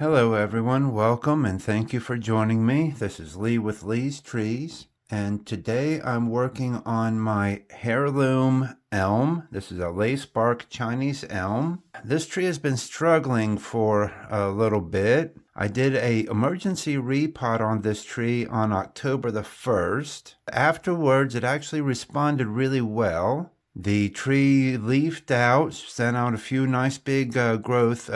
Hello everyone, welcome and thank you for joining me. This is Lee with Lee's Trees, and today I'm working on my Heirloom Elm. This is a lace bark Chinese elm. This tree has been struggling for a little bit. I did an emergency repot on this tree on October the 1st. Afterwards, it actually responded really well. The tree leafed out, sent out a few nice big growth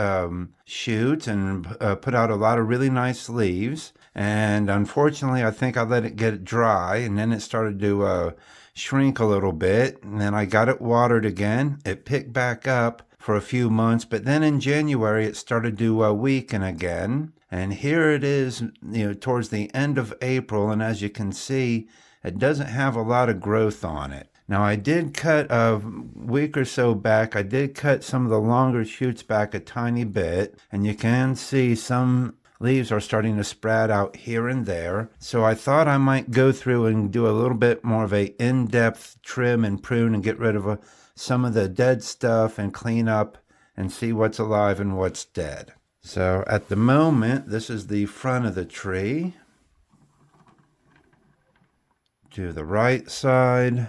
shoots, and put out a lot of really nice leaves. And unfortunately, I think I let it get dry, and then it started to shrink a little bit. And then I got it watered again. It picked back up for a few months, but then in January it started to weaken again. And here it is, towards the end of April, and as you can see, it doesn't have a lot of growth on it. Now I did cut a week or so back, I did cut some of the longer shoots back a tiny bit, and you can see some leaves are starting to sprout out here and there. So I thought I might go through and do a little bit more of a in-depth trim and prune and get rid of some of the dead stuff and clean up and see what's alive and what's dead. So at the moment, this is the front of the tree. To the right side,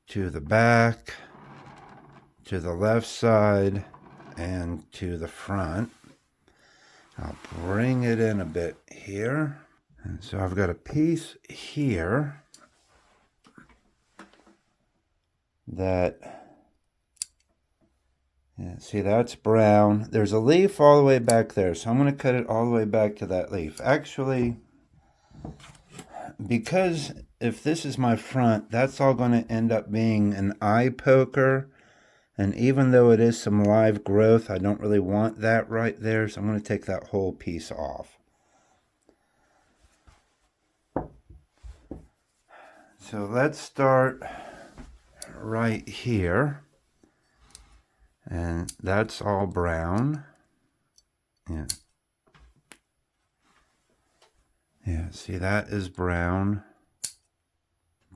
to the back, to the left side, and to the front. I'll bring it in a bit here. And so I've got a piece here that, see, that's brown. There's a leaf all the way back there, so I'm going to cut it all the way back to that leaf. Actually, because if this is my front, that's all going to end up being an eye poker. And even though it is some live growth, I don't really want that right there. So I'm going to take that whole piece off. So let's start right here. And that's all brown. Yeah, see, that is brown.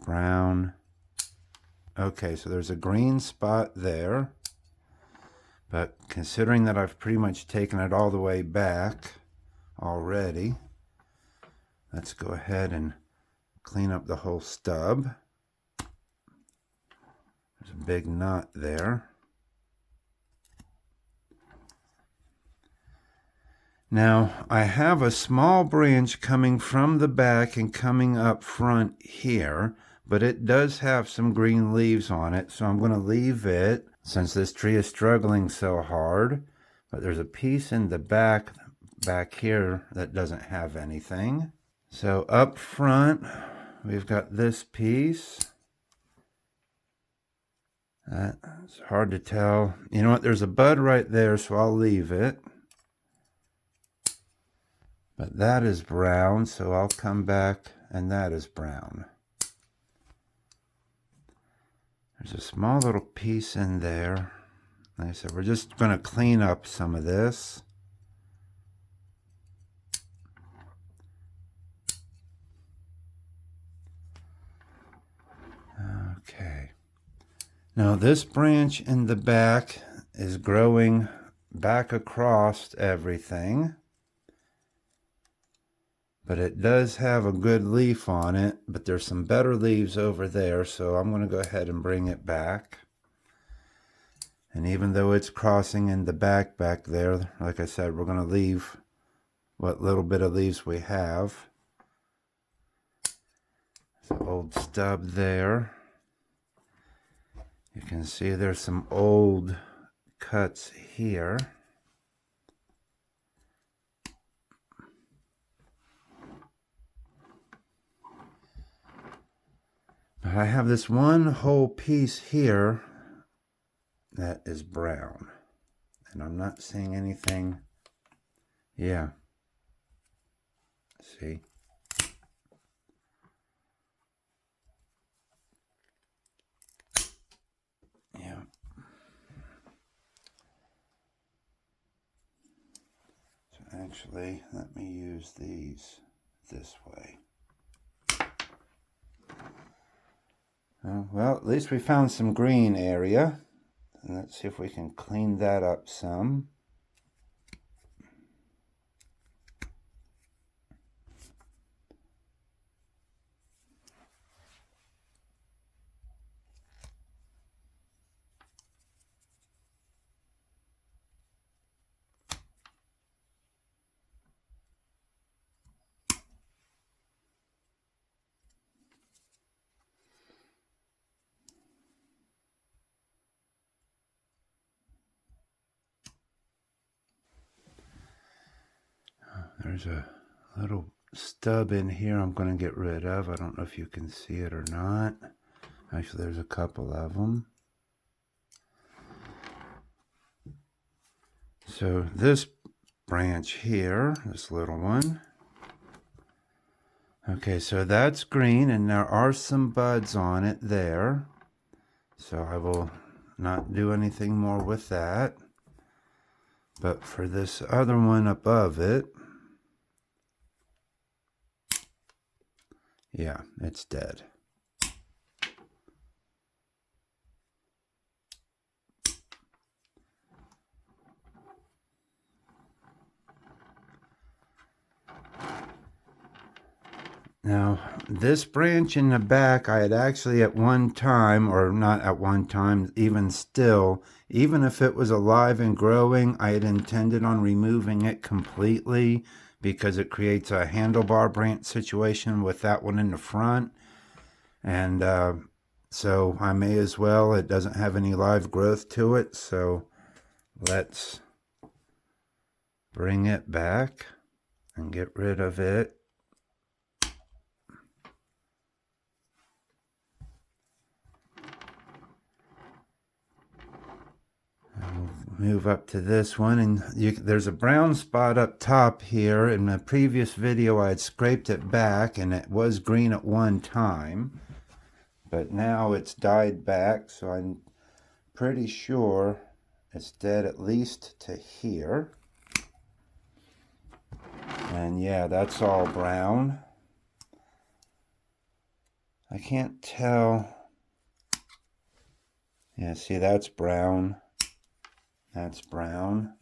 Brown. Okay, so there's a green spot there. But considering that I've pretty much taken it all the way back already, let's go ahead and clean up the whole stub. There's a big knot there. Now, I have a small branch coming from the back and coming up front here, but it does have some green leaves on it, so I'm going to leave it since this tree is struggling so hard. But there's a piece in the back here that doesn't have anything. So up front, we've got this piece. It's hard to tell. You know what? There's a bud right there, so I'll leave it. But that is brown, so I'll come back, and that is brown. There's a small little piece in there. Like I said, we're just going to clean up some of this. Okay. Now this branch in the back is growing back across everything. But it does have a good leaf on it, but there's some better leaves over there, so I'm going to go ahead and bring it back. And even though it's crossing in the back there, like I said, we're going to leave what little bit of leaves we have. There's an old stub there. You can see there's some old cuts here. I have this one whole piece here that is brown, and I'm not seeing anything. Yeah, see, yeah. So actually, let me use these this way. Well, at least we found some green area. And let's see if we can clean that up some. There's a little stub in here I'm going to get rid of. I don't know if you can see it or not. Actually, there's a couple of them. So this branch here, this little one. Okay, so that's green, and there are some buds on it there. So I will not do anything more with that. But for this other one above it, yeah, it's dead. Now, this branch in the back, I had actually at one time, or not at one time, even still, even if it was alive and growing, I had intended on removing it completely because it creates a handlebar branch situation with that one in the front. And so I may as well, it doesn't have any live growth to it, so let's bring it back and get rid of it. Move up to this one, and there's a brown spot up top here. In the previous video I had scraped it back and it was green at one time, but now it's died back, so I'm pretty sure it's dead at least to here. And yeah, that's all brown. I can't tell. Yeah, see, that's brown. That's brown.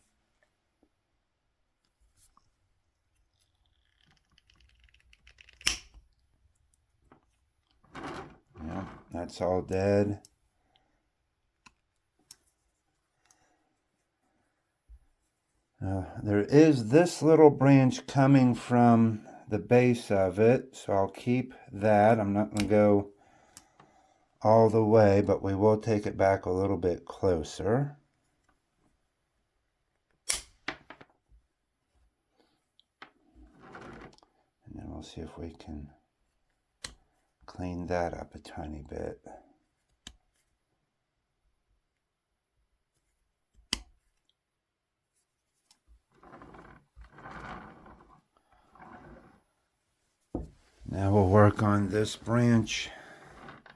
Yeah, that's all dead. There is this little branch coming from the base of it, so I'll keep that. I'm not going to go all the way, but we will take it back a little bit closer. And then we'll see if we can clean that up a tiny bit. Now we'll work on this branch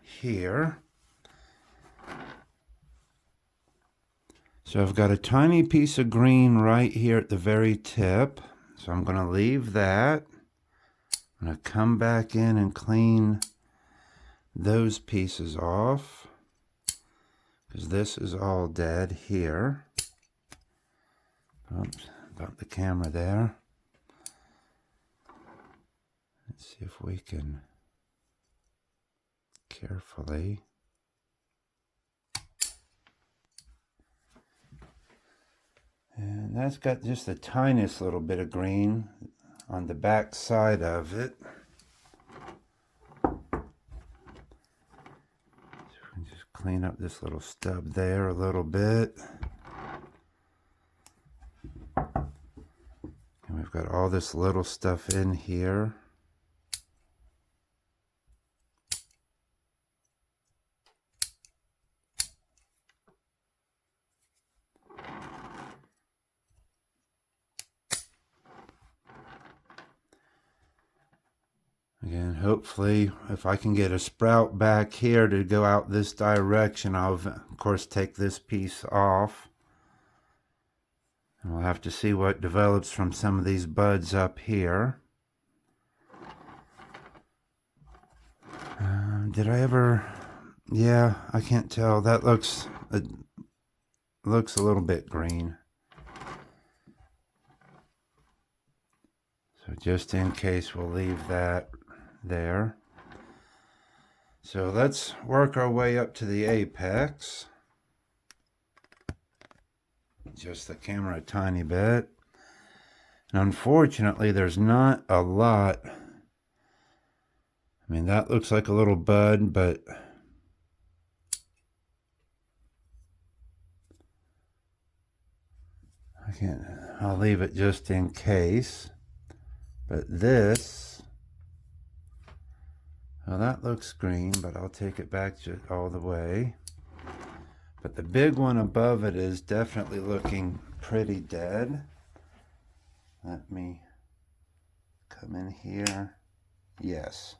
here. So I've got a tiny piece of green right here at the very tip. So I'm going to leave that. I'm going to come back in and clean those pieces off, because this is all dead here. Oops, about the camera there. Let's see if we can carefully. And that's got just the tiniest little bit of green on the back side of it. So we can just clean up this little stub there a little bit. And we've got all this little stuff in here. Again, hopefully, if I can get a sprout back here to go out this direction, I'll, of course, take this piece off. And we'll have to see what develops from some of these buds up here. Did I ever... Yeah, I can't tell. That looks a little bit green. So just in case, we'll leave that there. So let's work our way up to the apex. Just the camera a tiny bit. And unfortunately, there's not a lot. I mean, that looks like a little bud, but I'll leave it just in case. But this, well, that looks green, but I'll take it back all the way. But the big one above it is definitely looking pretty dead. Let me come in here. Yes.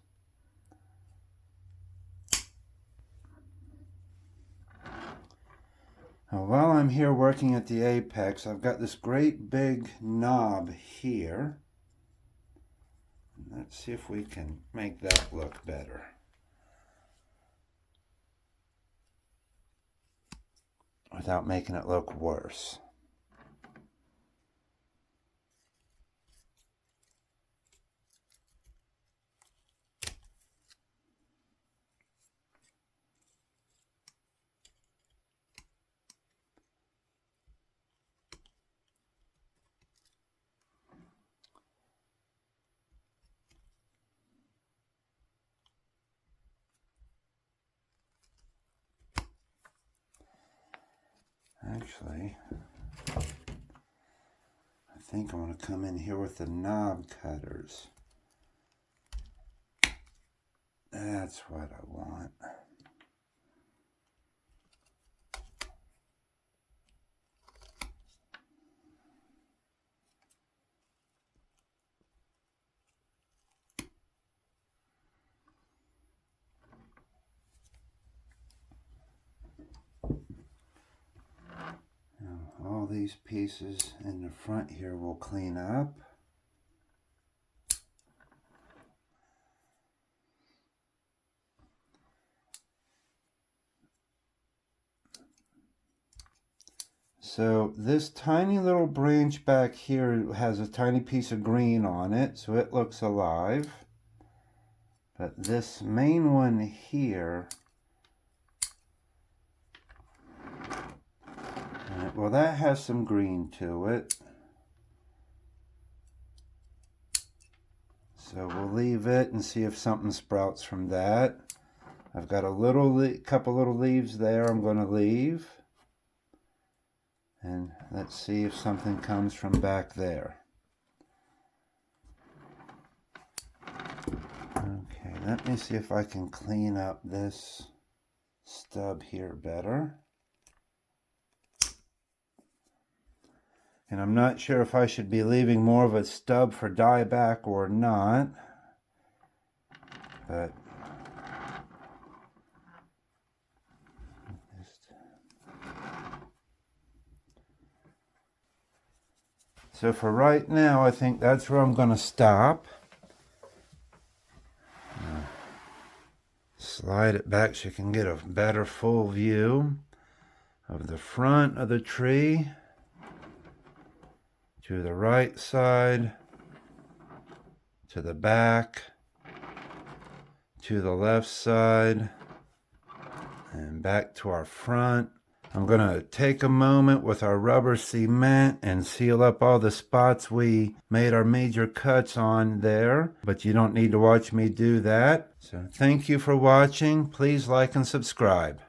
Now, while I'm here working at the apex, I've got this great big knob here. Let's see if we can make that look better. Without making it look worse. Actually, I think I want to come in here with the knob cutters. That's what I want. All these pieces in the front here will clean up. So this tiny little branch back here has a tiny piece of green on it, so it looks alive. But this main one here, well, that has some green to it. So we'll leave it and see if something sprouts from that. I've got a couple little leaves there I'm going to leave. And let's see if something comes from back there. Okay, let me see if I can clean up this stub here better. And I'm not sure if I should be leaving more of a stub for dieback or not. But so for right now, I think that's where I'm going to stop. Slide it back so you can get a better full view of the front of the tree. To the right side, to the back, to the left side, and back to our front. I'm going to take a moment with our rubber cement and seal up all the spots we made our major cuts on there, but you don't need to watch me do that. So thank you for watching. Please like and subscribe.